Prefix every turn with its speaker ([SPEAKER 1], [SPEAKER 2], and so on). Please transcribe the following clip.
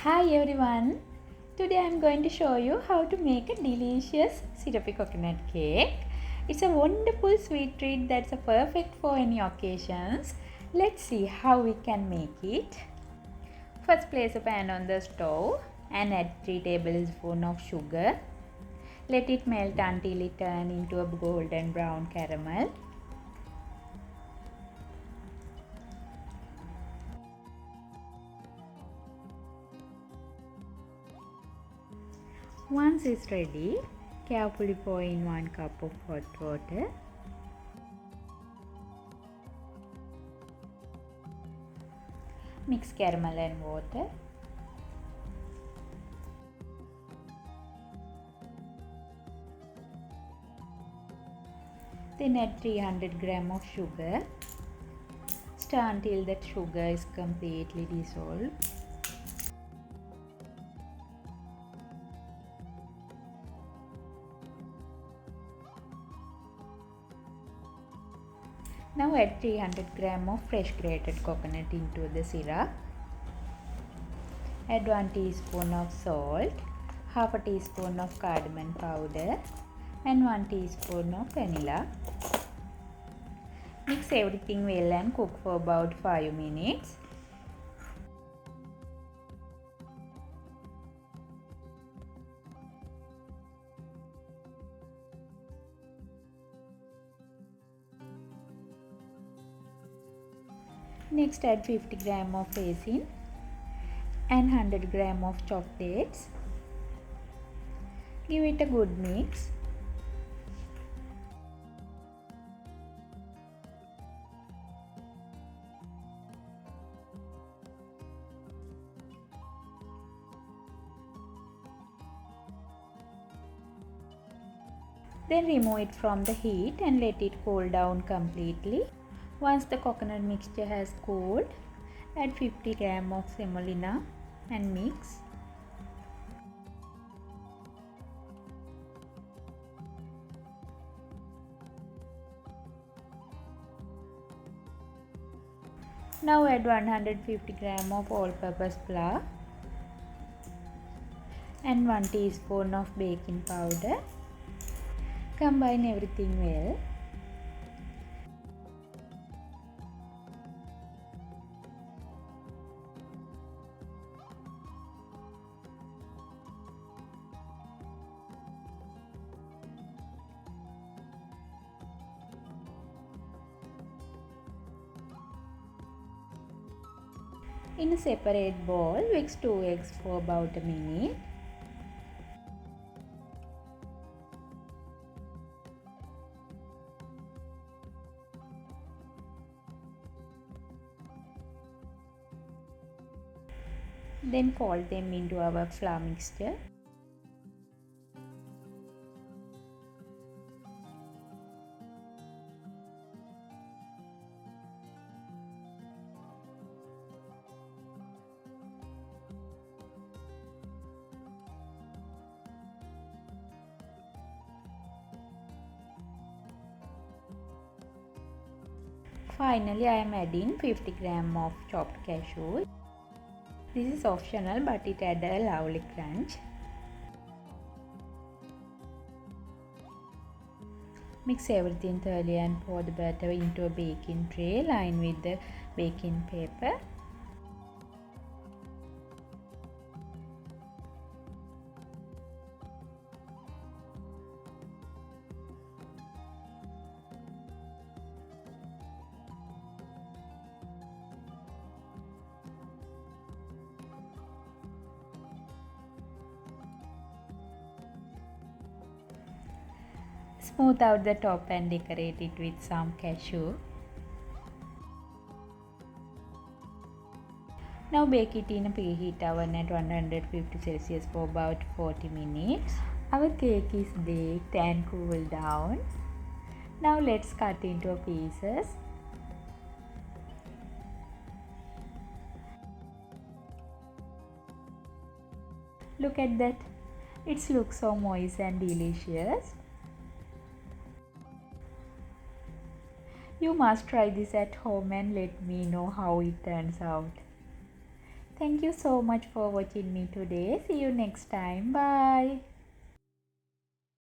[SPEAKER 1] Hi everyone! Today I'm going to show you how to make a delicious syrupy coconut cake. It's a wonderful sweet treat that's perfect for any occasions. Let's see how we can make it. First, place a pan on the stove and add 3 tablespoons of sugar. Let it melt until it turns into a golden brown caramel. Once it's ready, carefully pour in 1 cup of hot water. Mix caramel and water. Then add 300 grams of sugar. Stir until that sugar is completely dissolved. Now add 300 grams of fresh grated coconut into the syrup. Add 1 teaspoon of salt, half a teaspoon of cardamom powder and 1 teaspoon of vanilla. Mix everything well and cook for about 5 minutes. Next add 50 grams of raisin and 100 grams of chopped dates. Give it a good mix. Then remove it from the heat and let it cool down completely. Once the coconut mixture has cooled, add 50 grams of semolina and mix. Now add 150 grams of all-purpose flour and 1 teaspoon of baking powder. Combine everything well. In a separate bowl, mix 2 eggs for about a minute. Then fold them into our flour mixture. Finally, I am adding 50 grams of chopped cashew. This is optional, but it adds a lovely crunch. Mix everything thoroughly and pour the batter into a baking tray lined with the baking paper. Smooth out the top and decorate it with some cashew. Now bake it in a preheat oven at 150 Celsius for about 40 minutes. Our cake is baked and cooled down. Now let's cut into pieces. Look at that. It looks so moist and delicious. You must try this at home and let me know how it turns out. Thank you so much for watching me today. See you next time. Bye.